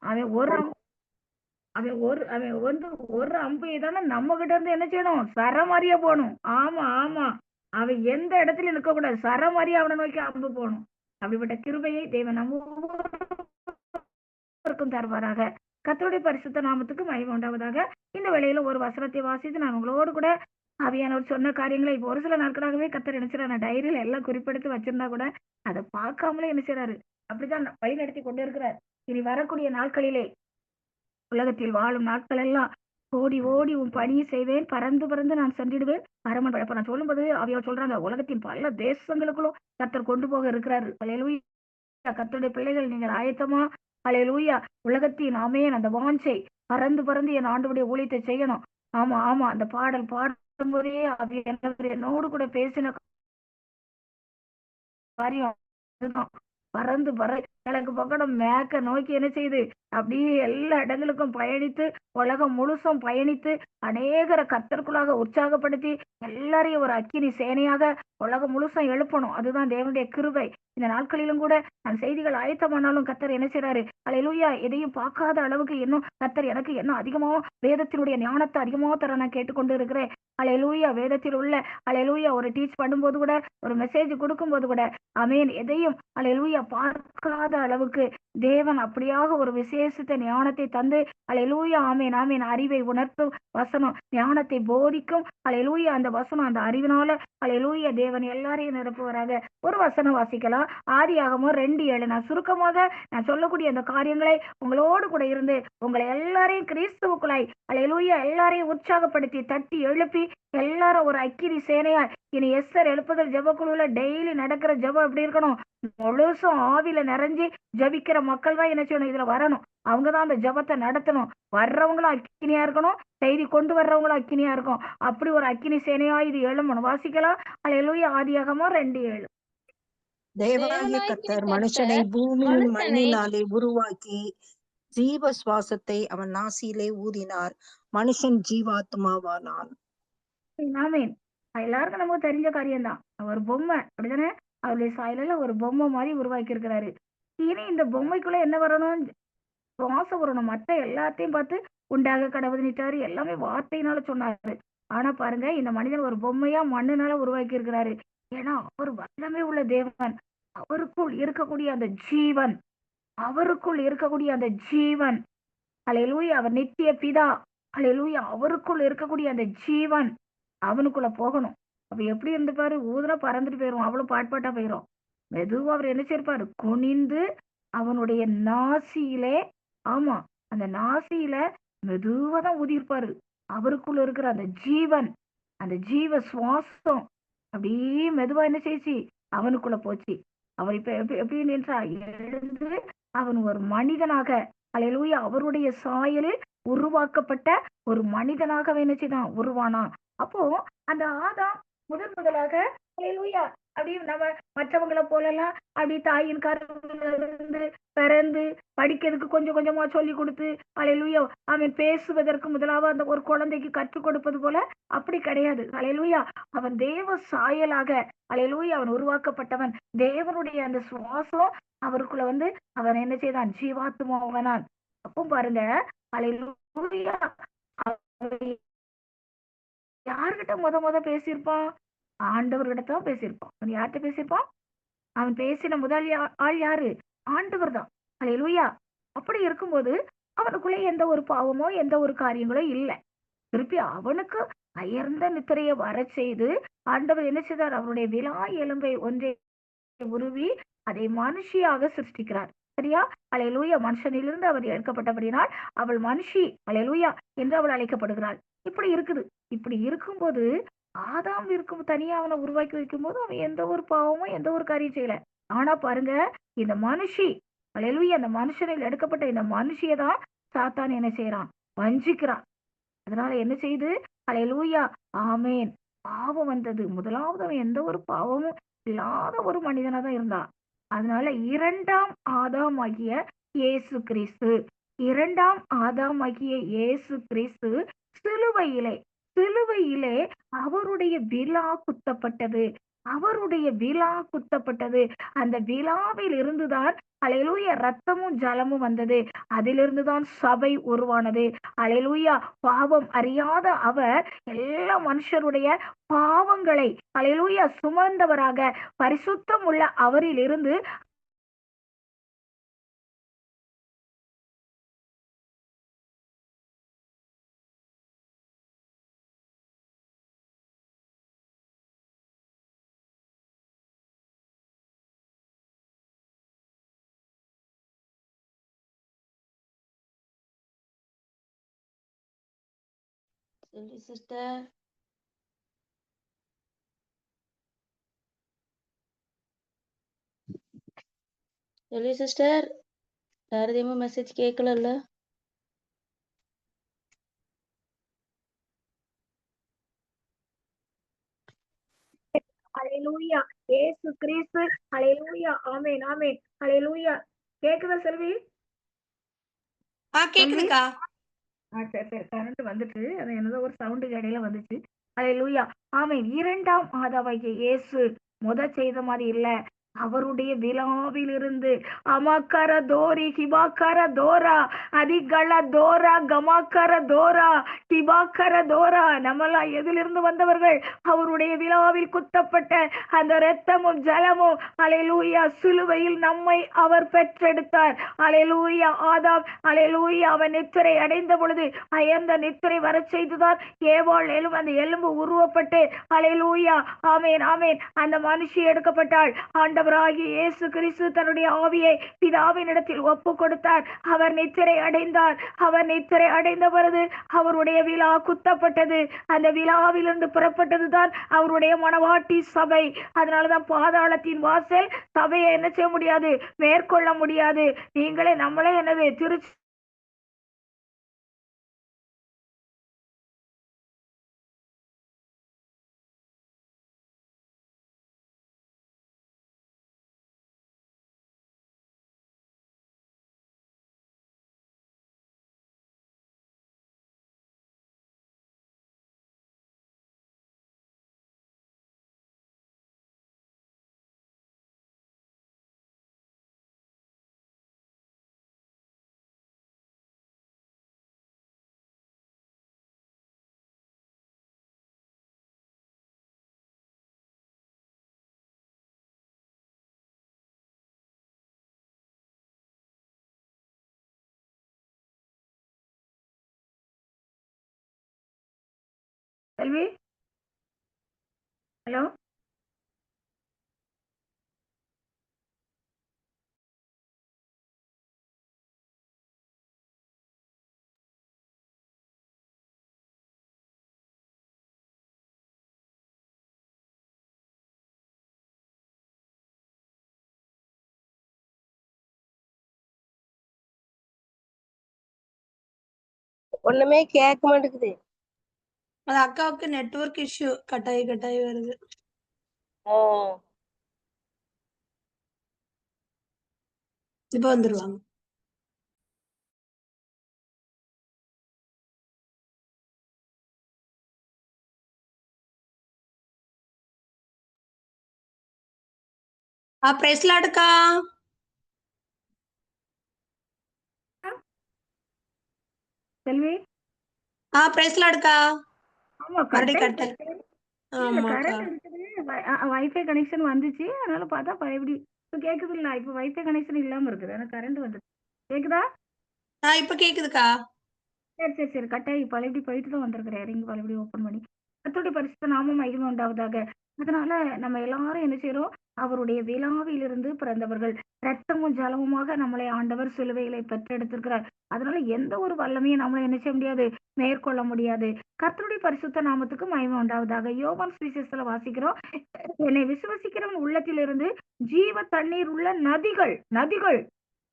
அவன் ஒரு அவன் வந்து ஒரு அம்பு எய்தானா நம்ம கிட்ட இருந்து என்ன செய்யணும்? சரமாரியா போகணும். ஆமா, ஆமா. அவன் எந்த இடத்துலயும் நிற்க கூடாது. சரமாரியா அவனை நோக்கி அம்பு போகணும். அப்படிப்பட்ட கிருபையை தேவன் நம்ம ஒவ்வொருவருக்கும் தருவாராக. கர்த்தருடைய பரிசுத்த நாமத்துக்கு மகிமை உண்டாவதாக. இந்த வேளையில ஒரு வசனத்தை வாசித்து நான் உங்களோடு கூட ஆவியானவர் சொன்ன காரியங்களை இப்போ ஒரு சில நாட்களாகவே கர்த்தர் என்ன செய்றாரு, நான் டைரியில எல்லாம் குறிப்பெடுத்து வச்சிருந்தா கூட அதை பார்க்காமலே என்ன செய்றாரு, அப்படிதான் வழி நடத்தி கொண்டு இருக்கிறார். இனி வரக்கூடிய நாட்களிலே உலகத்தில் வாழும் நாட்கள் எல்லாம் ஓடி ஓடி உன் பணியை செய்வேன், பறந்து பறந்து நான் சென்றிடுவேன். பரமன் இப்ப நான் சொல்லும்போது அவையோர் சொல்றாங்க, உலகத்தின் பல தேசங்களுக்குள்ளும் கர்த்தர் கொண்டு போக இருக்கிறாரு. அல்லேலூயா. கர்த்தருடைய பிள்ளைகள் நீங்கள் ஆயத்தமா? அல்லேலூயா. உலகத்தின் ஆமென் அந்த வாஞ்சை பறந்து பறந்து என் ஆண்டவருடைய ஊழியத்தை செய்யணும். ஆமா, ஆமா. அந்த பாடல் பாடும்போதே ஆவியானவர் என்னோடு கூட பேசின காரியம் அதுதான். பறந்து கிழக்கு பக்கம் மேக்க நோக்கி என்ன செய்யுது? அப்படியே எல்லா இடங்களுக்கும் பயணித்து, உலகம் முழுசும் பயணித்து, அநேகரை கர்த்தருக்குள்ளாக உற்சாகப்படுத்தி, எல்லாரையும் ஒரு அக்கினி சேனையாக உலகம் முழுசும் எழுப்பணும். அதுதான் தேவனுடைய கிருபை. இந்த நாட்களிலும் கூட நான் செய்திகள் ஆயத்தமானாலும் கர்த்தர் என்ன செய்றாரு? அல்லேலூயா. எதையும் பார்க்காத அளவுக்கு இன்னும் கர்த்தர் எனக்கு இன்னும் அதிகமா வேதத்தினுடைய ஞானத்தை அதிகமா தர நான் கேட்டுக்கொண்டு இருக்கிறேன். அல்லேலூயா. வேதத்தில் உள்ள அல்லேலூயா ஒரு டீச் பண்ணும்போது கூட, ஒரு மெசேஜ் கொடுக்கும்போது கூட, ஆமென். எதையும் அல்லேலூயா பார்க்காத அளவுக்கு தேவன் அப்படியாக ஒரு விசேஷித்த ஞானத்தை தந்து அல்லேலூயா ஆமென் ஆமென் அறிவை உணர்த்தும் வசனம், ஞானத்தை போதிக்கும் அல்லேலூயா அந்த வசனம் அந்த அறிவினால அல்லேலூயா தேவன் எல்லாரையும் நிரப்புவாராக. ஒரு வசனம் வாசிக்கலாம். ஆதியாகமம் 2:7. நான் சுருக்கமாக நான் சொல்லக்கூடிய அந்த காரியங்களை உங்களோடு கூட இருந்து உங்களை எல்லாரையும் கிறிஸ்துவுக்குள்ளாய் அல்லேலூயா எல்லாரையும் உற்சாகப்படுத்தி தட்டி எழுப்பி எல்லாரும் ஒரு அக்கினி சேனையா இனி எஸ்தர் எழுப்புதல் ஜெபக்குழுல டெய்லி நடக்கிற ஜெபம் எப்படி இருக்கணும்? முழுசும் ஆவியில நிறைஞ்சு ஜபிக்கிற மக்கள் தான் என்ன செய்யணும்? இதுல வரணும். அவங்கதான் அந்த ஜபத்தை நடத்தணும். வர்றவங்களும் அக்கினியா இருக்கணும், செய்தி கொண்டு வர்றவங்களும் அக்கினியா இருக்கும். அப்படி ஒரு அக்கினி சேனையா இது எழும்பணும். வாசிக்கலாம். அல்லேலூயா. ஆதியாகமம் 2:7. தேவனாகிய கர்த்தர் மனுஷனை பூமியின் மண்ணினாலே உருவாக்கி ஜீவ சுவாசத்தை அவன் நாசியிலே ஊதினார். மனுஷன் ஜீவாத்மாவானான். ஆமென். எல்லாருக்கும் நமக்கு தெரிஞ்ச காரியம்தான். ஒரு பொம்மை அப்படிதானே? அவருடைய சாயலில ஒரு பொம்மை மாதிரி உருவாக்கி இருக்கிறாரு. இனி இந்த பொம்மைக்குள்ள என்ன வரணும்? சுவாசம் வரணும். மத்த எல்லாத்தையும் பார்த்து உண்டாக கடவுள்னிட்டாரு. எல்லாமே வார்த்தையினால சொன்னாரு. ஆனா பாருங்க, இந்த மனிதன் ஒரு பொம்மையா மண்ணுனால உருவாக்கி இருக்கிறாரு. ஏன்னா அவர் வல்லமை உள்ள தேவன். அவருக்குள் இருக்கக்கூடிய அந்த ஜீவன், அவருக்குள் இருக்கக்கூடிய அந்த ஜீவன், அல்லேலூயா. அவர் நித்திய பிதா, அல்லேலூயா. அவருக்குள் இருக்கக்கூடிய அந்த ஜீவன் அவனுக்குள்ள போகணும். அப்ப எப்படி இருந்துப்பாரு? ஊதுனா பறந்துட்டு போயிரும். அவ்வளவு பாட்பாட்டா போயிரும். மெதுவா அவர் என்ன செய்யிருப்பாரு? குனிந்து அவனுடைய நாசியிலே, ஆமா, அந்த நாசியில மெதுவா தான் ஊதியிருப்பாரு. அவருக்குள்ள இருக்கிற அந்த ஜீவன், அந்த ஜீவ சுவாசம் அப்படியே மெதுவா என்ன செய்யுச்சு? அவனுக்குள்ள போச்சு. அவர் இப்ப எப்படி நின்றா? எழுந்து அவன் ஒரு மனிதனாக அல்லேலூயா அவருடைய சாயலில் உருவாக்கப்பட்ட ஒரு மனிதனாக அவன் என்ன செய்தான்? உருவானான். அப்போ அந்த ஆதாம் முதலாக அல்லேலூயா அப்படியே நம்ம மற்றவங்கள போலலாம் அப்படி தாயின் கருவில இருந்து பிறந்து படிக்கிறதுக்கு கொஞ்சம் கொஞ்சமா சொல்லி கொடுத்து அல்லேலூயா அவன் பேசுவதற்கு முதலாவது அந்த ஒரு குழந்தைக்கு கற்றுக் கொடுப்பது போல அப்படி கிடையாது. அல்லேலூயா அவன் தேவ சாயலாக அல்லேலூயா அவன் உருவாக்கப்பட்டவன். தேவனுடைய அந்த சுவாசம் அவருக்குள்ள வந்து அவன் என்ன செய்தான்? ஜீவாத்மாவானான். அப்போ பாருங்க, அல்லேலூயா அவன் யார்கிட்ட முத பேசியிருப்பான்? ஆண்டவர்கிட்ட தான் பேசியிருப்பான். அவன் யார்கிட்ட பேசியிருப்பான்? அவன் பேசின முதல் ஆள் யாரு? ஆண்டவர் தான். அல்லேலூயா. அப்படி இருக்கும்போது அவனுக்குள்ளே எந்த ஒரு பாவமோ எந்த ஒரு காரியங்களோ இல்லை. திருப்பி அவனுக்கு அயர்ந்த நித்திரையை வர செய்து ஆண்டவர் என்ன செய்தார்? அவருடைய விலா எலும்பை ஒன்றை உருவி அதை மனுஷியாக சிருஷ்டிக்கிறார். சரியா? அல்லேலூயா. மனுஷனிலிருந்து அவர் எடுக்கப்பட்டபடினால் அவள் மனுஷி அல்லேலூயா என்று அவள் அழைக்கப்படுகிறாள். இப்படி இருக்குது. இப்படி இருக்கும்போது ஆதாம் இருக்கும் தனியா அவனை உருவாக்கி வைக்கும்போது அவன் எந்த ஒரு பாவமும் எந்த ஒரு காரியம் செய்யல. ஆனா பாருங்க, இந்த மனுஷி அல்லேலூயா அந்த மனுஷனில் எடுக்கப்பட்ட இந்த மனுஷியை தான் சாத்தான் என்ன செய்யறான்? வஞ்சிக்கிறான். அதனால என்ன செய்யுது? அல்லேலூயா ஆமென். பாவம் வந்தது. முதலாவது அவன் எந்த ஒரு பாவமும் இல்லாத ஒரு மனிதனா தான் இருந்தான். அதனால இரண்டாம் ஆதாம் ஆகிய இயேசு கிறிஸ்து, இரண்டாம் ஆதாம் ஆகிய இயேசு கிறிஸ்து சிலுவையிலே சிலுவையிலே அவருடைய விலா குத்தப்பட்டது. அவருடைய விலா குத்தப்பட்டது. அந்த விலாவில் இருந்துதான் அல்லேலூயா ரத்தமும் ஜலமும் வந்தது. அதிலிருந்துதான் சபை உருவானது. அல்லேலூயா பாவம் அறியாத அவர் எல்லா மனுஷருடைய பாவங்களை அல்லேலூயா சுமந்தவராக பரிசுத்தம் உள்ள அவரில் இருந்து சொல்லு சிஸ்டர். சொல்லு சிஸ்டர். யாரதையுமே மெசேஜ் கேட்கல. அல்லேலூயா இயேசு கிறிஸ்து அல்லேலூயா ஆமென் ஆமென் அல்லேலூயா. கேக்குதா செல்வி? கேக்குதுக்கா. சரி சரி கரண்ட் வந்துட்டு அது என்னதோ ஒரு சவுண்டு இடையில வந்துச்சு. அல்லேலூயா ஆமென். 2ஆம் ஆதாவாகிய இயேசு செய்த மாதிரி இல்ல, அவருடைய விழாவிலிருந்து அமக்கர தோரி ஹிபாக்கர தோரா அதிகள தோரா கமாக்கர தோரா ஹிபாக்கர தோரா நம்மெல்லாம் எதிலிருந்து வந்தவர்கள்? அவருடைய விழாவில் குத்தப்பட்ட அந்த இரத்தமும் ஜலமும் அல்லேலூயா சிலுவையில் நம்மை அவர் பெற்றெடுத்தார். அல்லேலூயா ஆதாம் அல்லேலூயா அவன் நித்திரை அடைந்த பொழுது அயர்ந்த நித்திரை வர செய்துதான் ஏவாள் அந்த எலும்பு உருவப்பட்டு அல்லேலூயா ஆமேன் ஆமேன் அந்த மனுஷி எடுக்கப்பட்டாள். ஆண்டவராகிய இயேசு கிறிஸ்து தன்னுடைய ஆவியை பிதாவின் இடத்தில் ஒப்பு கொடுத்தார். அவர் நித்திரை அடைந்தார். அவர் நித்திரை அடைந்த பொழுது அவருடைய விழா குத்தப்பட்டது. அந்த விழாவிலிருந்து புறப்பட்டதுதான் அவருடைய மணவாட்டி சபை. அதனாலதான் பாதாளத்தின் வாசல் சபையை என்ன செய்ய முடியாது, மேற்கொள்ள முடியாது. நீங்களே நம்மளே என்னது திருச்சி செல்வி ஹலோ ஒண்ணுமே கேட்க மாட்டேங்குது. அது அக்காவுக்கு நெட்வொர்க் இஷ்யூ. கட்டாயி கட்டாயி வருது. இப்ப வந்துருவாங்க. பிரைஸ்லாடுக்கா. செல்வி பிரைஸ்லாடுக்கா. ஆமா மறுபடியும் கரெக்ட். கட்டல். ஆமாக்கா. வைஃபை கனெக்ஷன் வந்துச்சு, அதனால பார்த்தா எப்படி கேக்குது இல்ல. இப்ப வைஃபை கனெக்ஷன் இல்லாம இருக்குது, ஆனா கரண்ட் வந்து கேக்குதா? இப்ப கேக்குதுக்கா. சரி சரி சரி கட்டாயி பழையபடி போயிட்டு தான் வந்திருக்கிறேன். ரிங் பழையபடி ஓப்பன் பண்ணி கர்த்தருடைய பரிசுத்த நாமம் மகிமை உண்டாவதாக. அதனால நம்ம எல்லாரும் என்ன செய்யறோம், அவருடைய விழாவிலிருந்து பிறந்தவர்கள். ரத்தமும் ஜலமுமாக நம்மளை ஆண்டவர் சிலுவைகளை பெற்றெடுத்திருக்கிறார். அதனால எந்த ஒரு வல்லமையும் நம்மளை என்ன செய்ய முடியாது, மேற்கொள்ள முடியாது. கர்த்தருடைய பரிசுத்த நாமத்துக்கு மகிமை உண்டாவதாக. யோவான் சுவிசேஷத்துல வாசிக்கிறோம், என்னை விசுவசிக்கிறவன் உள்ளத்திலிருந்து ஜீவ தண்ணீர் உள்ள நதிகள் நதிகள்,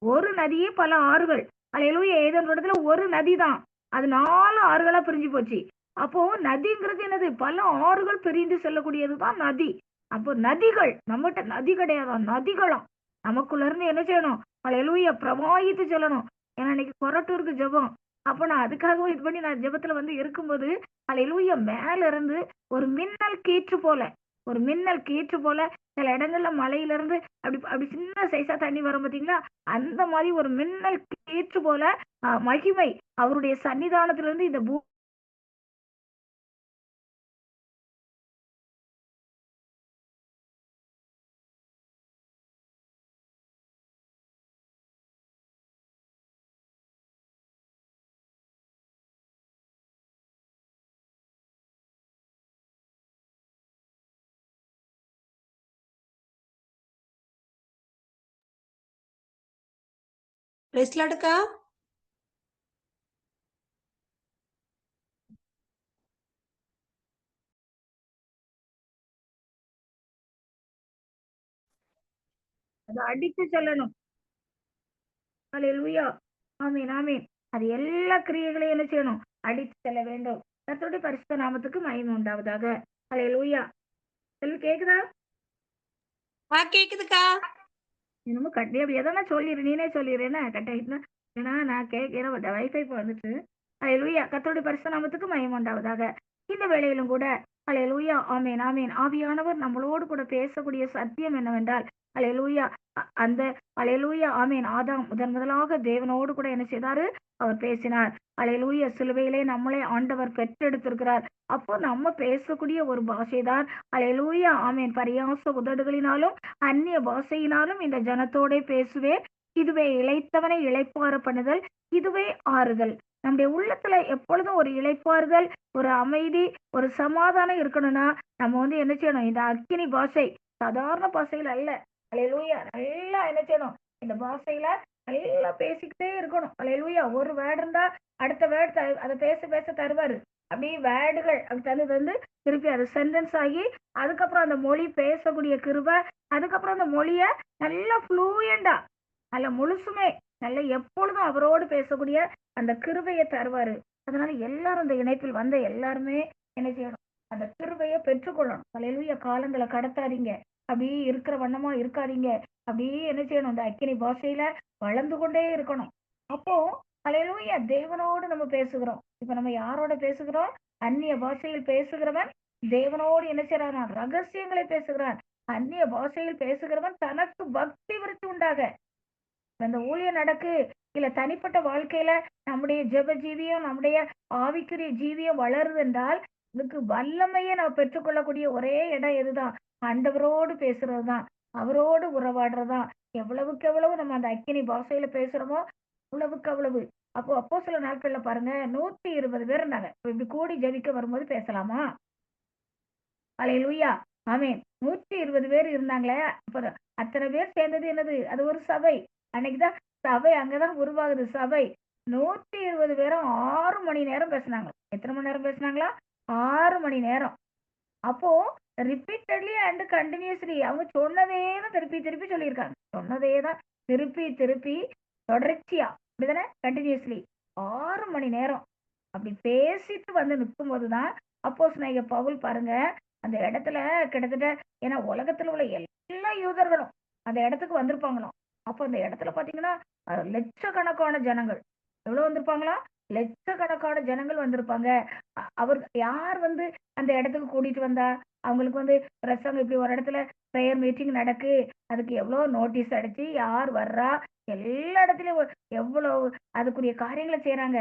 ஒரு நதியே பல ஆறுகள். அல்லேலூயா. ஏதேன் இடத்துல ஒரு நதி தான், அது 4 ஆறுகளா பிரிஞ்சு போச்சு. அப்போ நதிங்கிறது என்னது, பல ஆறுகள் பிரிந்து செல்லக்கூடியதுதான் நதி. அப்போ நதிகள் நம்மகிட்ட நதி கிடையாதான், நதிகளாம். நமக்குள்ள இருந்து என்ன செய்யணும், அல்லேலூயா பிரவாகித்து செல்லணும். ஏன்னா இன்னைக்கு கொரட்டூருக்கு ஜெபம். அப்போ நான் அதுக்காகவும் இது பண்ணி நான் ஜெபத்துல இருக்கும்போது அல்லேலூயா மேல இருந்து ஒரு மின்னல் கீற்று போல ஒரு மின்னல் கீற்று போல சில இடங்கள்ல மலையில இருந்து அப்படி அப்படி சின்ன சைஸா தண்ணி வரும் பாத்தீங்களா, அந்த மாதிரி ஒரு மின்னல் கீற்று போல மகிமை அவருடைய சன்னிதானத்திலிருந்து இந்த ரெஸ்ட்லாட்டுக்கா அதை அடித்து செல்லணும். அல்லேலூயா. ஆமீன், ஆமீன். அது எல்லா கிரியைகளையும் என்ன செய்யணும்? அடித்து செல்ல வேண்டும். கர்த்தருடைய பரிசுத்த நாமத்துக்கு மகிமை உண்டாவதாக. அல்லேலூயா. செல்வி கேக்குதா? கேக்குதுக்கா. என்னமோ கட்டி அப்படி எதனா சொல்லிடு, நீனே சொல்லிடு. என்ன கட் ஆயிட்டுனா? ஏன்னா நான் கேட்கிறேன், வைஃபை இப்போ வந்துட்டு. அல்லேலூயா. கர்த்தருடைய பரிசுத்த நாமத்துக்கு மகிமை உண்டாவதாக. இந்த வேளையிலும் கூட அல்லேலூயா. ஆமீன், ஆமீன். ஆவியானவர் நம்மளோடு கூட பேசக்கூடிய சத்தியம் என்னவென்றால், அல்லேலூயா, அந்த அல்லேலூயா ஆமீன், ஆதாம் முதலாக தேவனோடு கூட என்ன செய்தாரு? அவர் பேசினார். அல்லேலூயா. சிலுவையிலே நம்மளை ஆண்டவர் பெற்றெடுத்திருக்கிறார். அப்போ நம்ம பேசக்கூடிய ஒரு பாஷைதான் அல்லேலூயா ஆமீன், பரியாச உதடுகளினாலும் அந்நிய பாஷையினாலும் இந்த ஜனத்தோடே பேசுவேன். இதுவே இளைத்தவனை இளைப்பாற பண்ணுதல், இதுவே ஆறுதல். நம்முடைய உள்ளத்துல எப்பொழுதும் ஒரு இளைப்பாறுதல், ஒரு அமைதி, ஒரு சமாதானம் இருக்கணும்னா நம்ம என்ன செய்யணும்? இந்த அக்கினி பாஷை சாதாரண பாஷையில அல்ல. அல்லேலூயா. நல்லா என்ன செய்யணும்? இந்த பாஷையில நல்லா பேசிக்கிட்டே இருக்கணும். அல்லேலூயா. ஒரு வேர்டு இருந்தா அடுத்த வேர்டு அதை பேச பேச தருவாரு. அப்படியே வேர்டுகள் அப்படி தந்து திருப்பி அது சென்டென்ஸ் ஆகி அதுக்கப்புறம் அந்த மொழி பேசக்கூடிய கிருபை, அதுக்கப்புறம் அந்த மொழிய நல்லா ஃப்ளூயண்டா நல்ல முழுசுமே நல்ல எப்பொழுதும் அவரோடு பேசக்கூடிய அந்த கிருபையை தருவாரு. அதனால எல்லாரும் இந்த இணைப்பில் வந்த எல்லாருமே என்ன செய்யணும்? அந்த கிருபையை பெற்றுக்கொள்ளணும். அல்லேலூயா. காலங்களை கடத்தாதீங்க. அப்படியே இருக்கிற வண்ணமா இருக்காதீங்க. அப்படியே என்ன செய்யணும்? இந்த அக்கினி பாஷையில வளர்ந்து கொண்டே இருக்கணும். அப்போ அல்லேலூயா தேவனோடு நம்ம பேசுகிறோம். இப்ப நம்ம யாரோட பேசுகிறோம்? அந்நிய பாஷையில் பேசுகிறவன் தேவனோடு என்ன செய்யறான்? ரகசியங்களை பேசுகிறான். அந்நிய பாஷையில் பேசுகிறவன் தனக்கு பக்தி விருத்தி உண்டாக. அந்த ஊழியம் நடக்கு இல்ல தனிப்பட்ட வாழ்க்கையில நம்முடைய ஜெப ஜீவியம், நம்முடைய ஆவிக்குரிய ஜீவியம் வளருது என்றால் இதுக்கு வல்லமையை நம்ம பெற்றுக்கொள்ளக்கூடிய ஒரே இடம் எதுதான்? ஆண்டவரோடு பேசுறதுதான், அவரோடு உறவாடுறதுதான். எவ்வளவுக்கு எவ்வளவு நம்ம அந்த அக்கினி பாஷையில பேசுறோமோ அவ்வளவுக்கு அவ்வளவு. அப்போ சில நாட்கள்ல பாருங்க 120 பேர் இருந்தாங்க. இப்படி கூடி ஜெபிக்க வரும்போது பேசலாமா? அல்லேலூயா. ஆமென். 120 பேர் இருந்தாங்களே. அப்புறம் அத்தனை பேர் சேர்ந்தது என்னது? அது ஒரு சபை. அன்னைக்குதான் சபை அங்கதான் உருவாகுது சபை. 120 பேரும் 6 மணி நேரம் பேசினாங்க. எத்தனை மணி நேரம் பேசினாங்களா? 6 மணி நேரம். அப்போ ரிப்பீட்டட்லி அண்ட் கண்டினியூஸ்லி அவங்க சொன்னதே தான் திருப்பி திருப்பி சொல்லியிருக்காங்க. சொன்னதே தான் திருப்பி திருப்பி தொடர்ச்சியா அப்படிதானே? கண்டினியூஸ்லி 6 மணி நேரம் அப்படி பேசிட்டு வந்து நிற்கும் போதுதான் அப்போஸ்தலனாகிய பவுல் பாருங்க அந்த இடத்துல கிட்டத்தட்ட, ஏன்னா உலகத்துல உள்ள எல்லா யூதர்களும் அந்த இடத்துக்கு வந்திருப்பாங்களாம். அப்போ அந்த இடத்துல பாத்தீங்கன்னா லட்சக்கணக்கான ஜனங்கள் எவ்வளவு வந்திருப்பாங்களா? லட்சக்கணக்கான ஜனங்கள் வந்திருப்பாங்க. அவர் யார் அந்த இடத்துக்கு கூட்டிட்டு வந்தா? அவங்களுக்கு பிரசங்கம் இப்படி ஒரு இடத்துல ப்ரேயர் மீட்டிங் நடக்கு, அதுக்கு எவ்வளவு நோட்டீஸ் அடிச்சு யார் வர்றா, எல்லா இடத்துலயும் எவ்வளவு அதுக்குரிய காரியங்களை செய்யறாங்க.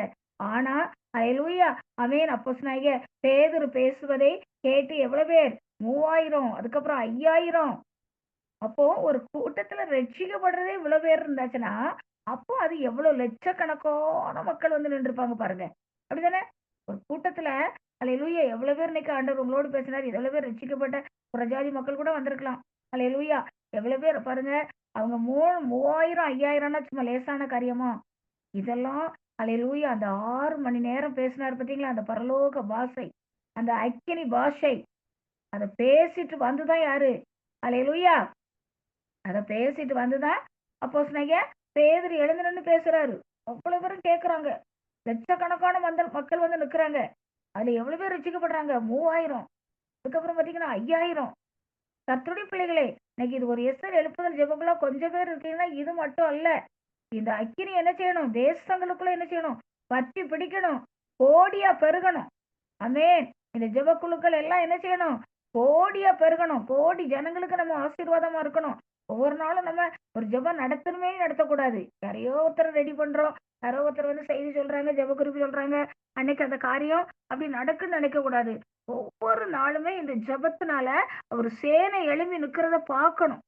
ஆனா அல்லேலூயா ஆமென். அப்போஸ்தலனாகிய பேதுரு பேசுவதை கேட்டு எவ்வளவு பேர்? 3000, அதுக்கப்புறம் 5000. அப்போ ஒரு கூட்டத்துல ரட்சிக்கப்படுறதே இவ்வளவு பேர் இருந்தாச்சுன்னா அப்போ அது எவ்வளவு லட்சக்கணக்கான மக்கள் நின்றுப்பாங்க பாருங்க. அப்படிதானே? ஒரு கூட்டத்துல அல்லேலூயா எவ்வளவு பேர் இன்னைக்கு ஆண்டவர் உங்களோடு பேசினார். எவ்வளவு பேர் ரட்சிக்கப்பட்ட புறஜாதி மக்கள் கூட வந்திருக்கலாம். அல்லேலூயா. எவ்வளவு பேர் பாருங்க. அவங்க 3000 5000 சும்மா லேசான காரியமா? இதெல்லாம் அல்லேலூயா அந்த 6 மணி நேரம் பேசினார் பாத்தீங்களா? அந்த பரலோக பாஷை, அந்த அக்கினி பாஷை, அதை பேசிட்டு வந்துதான் யாரு? அல்லேலூயா. அதை பேசிட்டு வந்துதான் அப்போஸ்தலனாகிய பேதுரு எழுந்து நின்னு பேசுறாரு. அவ்வளவு பேரும் கேட்கறாங்க. லட்சக்கணக்கான மக்கள் நிக்கிறாங்க. அதுல எவ்வளவு பேர் ரட்சிக்கப்படுறாங்க? 3000. அதுக்கப்புறம் பாத்தீங்கன்னா 5000. கர்த்தருடைய பிள்ளைகளே, இன்னைக்கு இது ஒரு எஸ்தர் எழுப்புதல் ஜெபங்களா கொஞ்சம் பேர் இருக்கீங்கன்னா இது மட்டும் அல்ல. இந்த அக்கினி என்ன செய்யணும்? தேசங்களுக்குள்ள என்ன செய்யணும்? பற்றி பிடிக்கணும், கோடியா பெருகணும். ஆமென். இந்த ஜெப குழுக்கள் எல்லாம் என்ன செய்யணும்? கோடியா பெருகணும். கோடி ஜனங்களுக்கு நம்ம ஆசீர்வாதமா இருக்கணும். ஒவ்வொரு நாளும் நம்ம ஒரு ஜெபம் நடத்தணுமே நடத்தக்கூடாது. யாரையோ ஒருத்தர் ரெடி பண்றோம். யாரோ ஒருத்தர் வந்து செய்தி சொல்றாங்க, ஜெப குறிப்பு சொல்றாங்க. அன்னைக்கு அந்த காரியம் அப்படி நடக்குன்னு நினைக்கக்கூடாது. ஒவ்வொரு நாளுமே இந்த ஜெபத்தினால ஒரு சேனை எழும்பி நிக்கிறத பார்க்கணும்.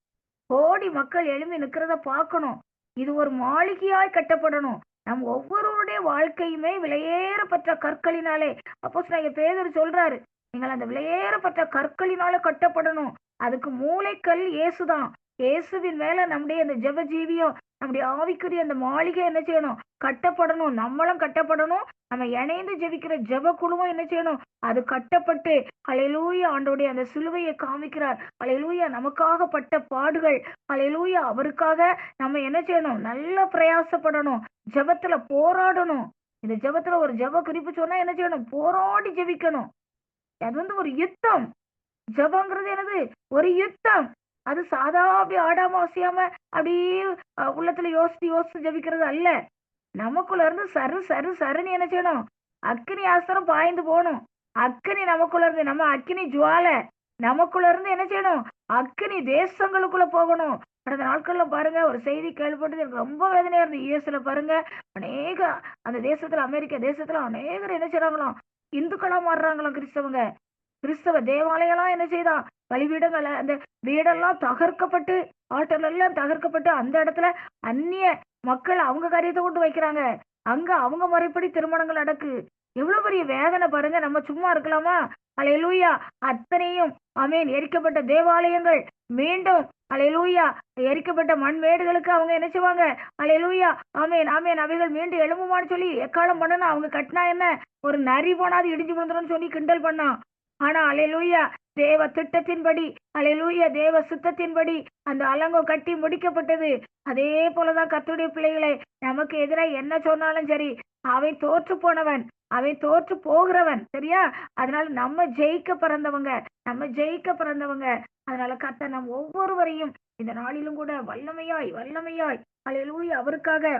கோடி மக்கள் எழும்பி நிக்கிறத பார்க்கணும். இது ஒரு மாளிகையாய் கட்டப்படணும். நம் ஒவ்வொருவருடைய வாழ்க்கையுமே விலையேறப்பட்ட கற்களினாலே அப்போஸ்தலனாகிய பேதுரு சொல்றாரு. நீங்கள் அந்த விலையேறப்பட்ட கற்களினால கட்டப்படணும். அதுக்கு மூலைக்கல் இயேசுதான். இயேசுவின் மேல நம்முடைய அந்த ஜெப ஜீவியம், நம்முடைய ஆவிக்குரிய அந்த மாளிகை என்ன செய்யணும்? கட்டப்படணும். நம்மளும் கட்டப்படணும். நம்ம இணைந்து ஜெபிக்கிற ஜெப குழுவும் என்ன செய்யணும்? அது கட்டப்பட்டு ஹல்லேலூயா ஆண்டவருடைய அந்த சிலுவையை காமிக்கிறார். ஹல்லேலூயா நமக்காக பட்ட பாடுகள். ஹல்லேலூயா அவருக்காக நம்ம என்ன செய்யணும்? நல்லா பிரயாசப்படணும். ஜெபத்துல போராடணும். இந்த ஜெபத்துல ஒரு ஜெப குறிப்பு சொன்னா என்ன செய்யணும்? போராடி ஜெபிக்கணும். அது வந்து ஒரு யுத்தம். ஜெபங்கிறது என்னது? ஒரு யுத்தம். அது சாதா அப்படி ஆடாம அசையாம அப்படியே உள்ளத்துல யோசிச்சு யோசிச்சு ஜெபிக்கிறது அல்ல. நமக்குள்ள இருந்து சரு சரு சருன்னு என்ன செய்யணும்? அக்கினி ஆஸ்திரம் பாய்ந்து போகணும். அக்கினி நமக்குள்ள இருந்து, நம்ம அக்கினி ஜுவாலை நமக்குள்ள இருந்து என்ன செய்யணும்? அக்கினி தேசங்களுக்குள்ள போகணும். கடந்த நாட்கள்ல பாருங்க ஒரு செய்தி கேள்விப்பட்டது எனக்கு ரொம்ப வேதனையா இருந்து. யுஎஸ்ல பாருங்க அநேக அந்த தேசத்துல, அமெரிக்க தேசத்துல அநேகர் என்ன செய்றாங்களாம்? இந்துக்களா மாறுறாங்களாம் கிறிஸ்தவங்க. கிறிஸ்தவ தேவாலயம்லாம் என்ன செய்தான்? பலிபீடங்கள் அந்த வீடெல்லாம் தகர்க்கப்பட்டு, ஆட்டல் எல்லாம் தகர்க்கப்பட்டு, அந்த இடத்துல அந்நிய மக்கள் அவங்க காரியத்தை கொண்டு வைக்கிறாங்க. அங்க அவங்க முறைப்படி திருமணங்கள் நடக்கு. எவ்வளவு பெரிய வேதனை பாருங்க. நம்ம சும்மா இருக்கலாமா? அல்லேலூயா. அத்தனையும் ஆமென் எரிக்கப்பட்ட தேவாலயங்கள் மீண்டும் அல்லேலூயா எரிக்கப்பட்ட மண்மேடுகளுக்கு அவங்க என்ன செய்வாங்க? அல்லேலூயா ஆமென் ஆமென் அவைகள் மீண்டும் எழும்புமான்னு சொல்லி எக்காலம் பண்ணணும். அவங்க கட்டினா என்ன? ஒரு நரி போனாது இடிஞ்சு விழுந்துரும்னு சொல்லி கிண்டல் பண்ணான். ஆனா அல்லேலூயா தேவ திட்டத்தின்படி, அல்லேலூயா தேவ சுத்தத்தின்படி அந்த அலங்கம் கட்டி முடிக்கப்பட்டது. அதே போலதான் கர்த்தருடைய பிள்ளைகளே, நமக்கு எதிராக என்ன சொன்னாலும் சரி, அவன் தோற்று போனவன், அவன் தோற்று போகிறவன். சரியா? அதனால நம்ம ஜெயிக்க பிறந்தவங்க, நம்ம ஜெயிக்க பிறந்தவங்க. அதனால கர்த்தர் நம் ஒவ்வொருவரையும் இந்த நாளிலும் கூட வல்லமையாய் வல்லமையாய் அல்லேலூயா அவருக்காக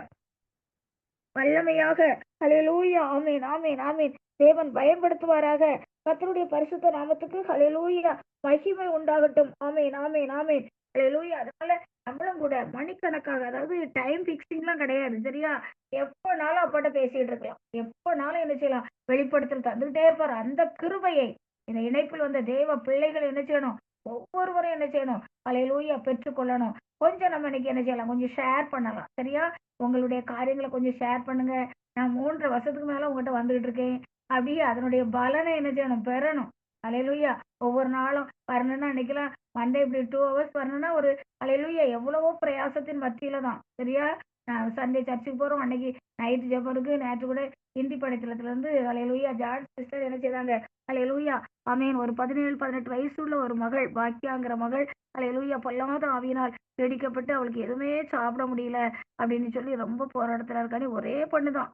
வல்லமையாக ஹல்லேலூயா ஆமென் ஆமென் ஆமென் தேவன் பயன்படுத்துவாராக. கர்த்தருடைய பரிசுத்த நாமத்துக்கு ஹல்லேலூயா மகிமை உண்டாகட்டும். ஆமென் ஆமென் ஆமென் ஹல்லேலூயா. அதனால நம்மளும் கூட மணிக்கணக்காக, அதாவது டைம் பிக்சிங்லாம் கிடையாது. சரியா? எப்பனாலும் அப்பாட்ட பேசிட்டு இருக்கலாம். எப்பனாலும் என்ன செய்யலாம்? வெளிப்படுத்தல் தந்துகிட்டே இருப்பார். அந்த கிருபையை இந்த இணைப்பில் வந்த தேவ பிள்ளைகள் என்ன செய்யணும்? ஒவ்வொருவரும் என்ன செய்யணும்? ஹல்லேலூயா பெற்றுக்கொள்ளணும். கொஞ்சம் நம்ம இன்னைக்கு என்ன செய்யலாம்? கொஞ்சம் ஷேர் பண்ணலாம். சரியா? உங்களுடைய காரியங்களை கொஞ்சம் ஷேர் பண்ணுங்க. நான் 3.5 வருஷத்துக்கு மேல உங்ககிட்ட வந்துகிட்டு இருக்கேன். அப்படியே அதனுடைய பலனை என்ன செய்யணும்? பெறணும். அல்லேலூயா. ஒவ்வொரு நாளும் வரணும்னா அன்னைக்கெல்லாம் மண்டே இப்படி 2 ஹவர்ஸ் வரணும்னா ஒரு அல்லேலூயா எவ்வளவோ பிரயாசத்தின் மத்தியில தான். சரியா? சண்டே சர்ச்சுக்கு போறோம். அன்னைக்கு நைட்டு ஜெபம் இருக்கு. நேற்று கூட இந்தி படைத்தளத்துல இருந்து அல்லேலூயா ஜார்ஜ் சிஸ்டர் என்ன செய்றாங்க? அல்லேலூயா ஆமென் ஒரு 17, 18 வயசுள்ள ஒரு மகள், பாக்கியாங்கிற மகள் அல்லேலூயா பொல்லாத ஆவியினால் பீடிக்கப்பட்டு அவளுக்கு எதுவுமே சாப்பிட முடியல அப்படின்னு சொல்லி ரொம்ப போராட்டத்துல இருக்கானே. ஒரே பொண்ணுதான்.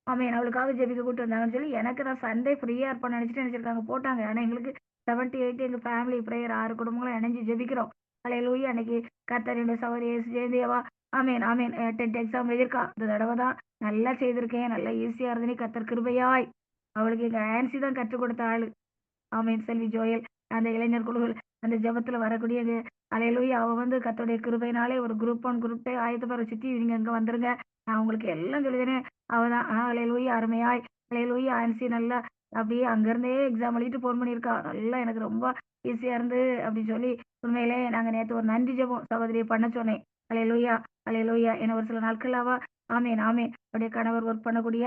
ஆமென் அவளுக்காக ஜெபிக்க கூட்டு வந்தாங்கன்னு சொல்லி எனக்கு நான் சண்டே ஃப்ரீயா இருப்பேன்னு நினைச்சிட்டு நினைச்சிருக்காங்க போட்டாங்க. ஆனா எங்களுக்கு 78 எங்க ஃபேமிலி பிரேயர் 6 குடும்பங்களும் இணைஞ்சு ஜெபிக்கிறோம். அல்லேலூயா. அன்னைக்கு கர்த்தருடைய சகோதரி ஜெயந்தியவா ஆமென் ஆமென் 10th எக்ஸாம் எழுதியிருக்கா. இந்த தடவை தான் நல்லா செய்திருக்கேன், நல்லா ஈஸியா இருந்துன்னு கர்த்தர் கிருபையாய் அவளுக்கு எங்க ஆன்சி தான் கற்றுக் கொடுத்த ஆளு. ஆமென் செல்வி ஜோயல் அந்த இளைஞர் குழுவில் அந்த ஜெபத்துல வரக்கூடிய அல்லேலூயா அவ வந்து கர்த்தருடைய கிருபையினாலே ஒரு குரூப் 1 குரூப் 2 ஆயத்தப்பட சித்தி நீங்க இங்க வந்துருங்க, நான் உங்களுக்கு எல்லாம் சொல்லிதேனே. அவதான் அல்லேலூயா அருமையாய் அல்லேலூயா ஆன்சி நல்லா அப்படியே அங்கிருந்தே எக்ஸாம் எழுதிட்டு போன் பண்ணியிருக்கா. நல்லா எனக்கு ரொம்ப ஈஸியா இருந்து அப்படின்னு சொல்லி உண்மையிலே நாங்க நேற்று ஒரு நன்றி ஜெபம் சகோதரியை பண்ண சொன்னேன். அல்லேலூயா அல்லேலூயா என்ன ஒரு சில நாட்கள் அவ ஆமேன் ஆமேன் அவருடைய கணவர் ஒர்க் பண்ணக்கூடிய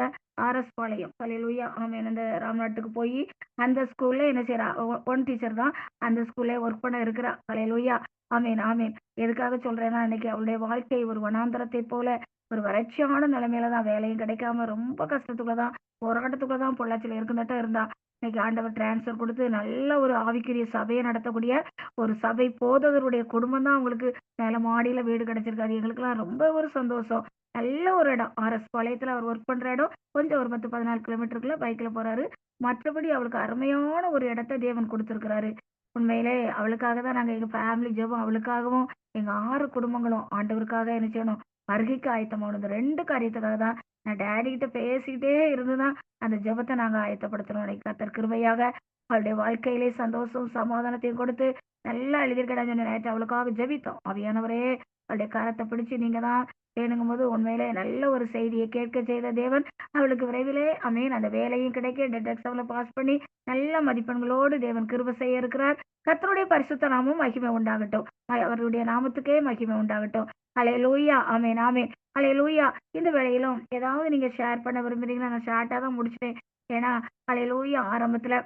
RS பாளையம் அல்லேலூயா ஆமேன் அந்த ராம்நாட்டுக்கு போய் அந்த ஸ்கூல்ல என்ன செய்யறா? ஒன் டீச்சர் தான் அந்த ஸ்கூல்ல ஒர்க் பண்ண இருக்கிறா. அல்லேலூயா ஆமேன் ஆமேன். எதுக்காக சொல்றேன்னா இன்னைக்கு அவளுடைய வாழ்க்கை ஒரு வனாந்தரத்தை போல ஒரு வறட்சியான நிலைமையில தான், வேலையும் கிடைக்காம ரொம்ப கஷ்டத்துக்குள்ள தான், போராட்டத்துக்குள்ள தான் பொள்ளாச்சியில இருக்குந்தட்டும் இருந்தா. இன்னைக்கு ஆண்டவர் டிரான்ஸ்ஃபர் கொடுத்து நல்ல ஒரு ஆவிக்குரிய சபையை நடத்தக்கூடிய ஒரு சபை போதகருடைய குடும்பம் தான் அவங்களுக்கு மேல மாடியில வீடு கிடைச்சிருக்காரு. எங்களுக்கெல்லாம் ரொம்ப ஒரு சந்தோஷம். நல்ல ஒரு இடம் RS பாளையத்துல அவர் ஒர்க் பண்ற இடம் கொஞ்சம் ஒரு 10-14 கிலோமீட்டருக்குள்ள பைக்ல போறாரு. மற்றபடி அவளுக்கு அருமையான ஒரு இடத்தை தேவன் கொடுத்திருக்கிறாரு. உண்மையிலே அவளுக்காக தான் நாங்க எங்க ஃபேமிலி ஜெபம், அவளுக்காகவும் எங்க 6 குடும்பங்களும் ஆண்டவருக்காக என்ன செய்யணும்? வருகைக்கு ஆயத்தமாகணும். இந்த 2 காரியத்துக்காக தான் நான் டேடி கிட்ட பேசிக்கிட்டே இருந்துதான் அந்த ஜெபத்தை நாங்க ஆயத்தப்படுத்தணும். இன்னைக்கு கர்த்தர் கிருபையாக அவளுடைய வாழ்க்கையிலே சந்தோஷம் சமாதானத்தையும் கொடுத்து நல்லா எழுதியிருக்கடா சொன்ன நேற்று அவளுக்காக ஜெபித்தோம். அவியானவரே அவளுடைய கரத்தை பிடிச்சு நீங்க தான் வேணுங்கும் போது உண்மையிலே நல்ல ஒரு செய்தியை கேட்க செய்த தேவன் அவளுக்கு விரைவிலே அமீன் அந்த வேலையும் கிடைக்க டெட் எக்ஸாம்ல பாஸ் பண்ணி நல்ல மதிப்பெண்களோடு தேவன் கிருபை செய்ய இருக்கிறார். கர்த்தருடைய பரிசுத்த நாமம் மகிமை உண்டாகட்டும். அவருடைய நாமத்துக்கே மகிமை உண்டாகட்டும். ஹல்லேலூயா. ஆமென் ஆமென். ஹல்லேலூயா. இந்த வேளையிலும் ஏதாவது நீங்க ஷேர் பண்ண விரும்புறீங்களா? நான் ஷார்ட்டா தான் முடிச்சிட்டேன். ஏன்னா ஹல்லேலூயா ஆரம்பத்துல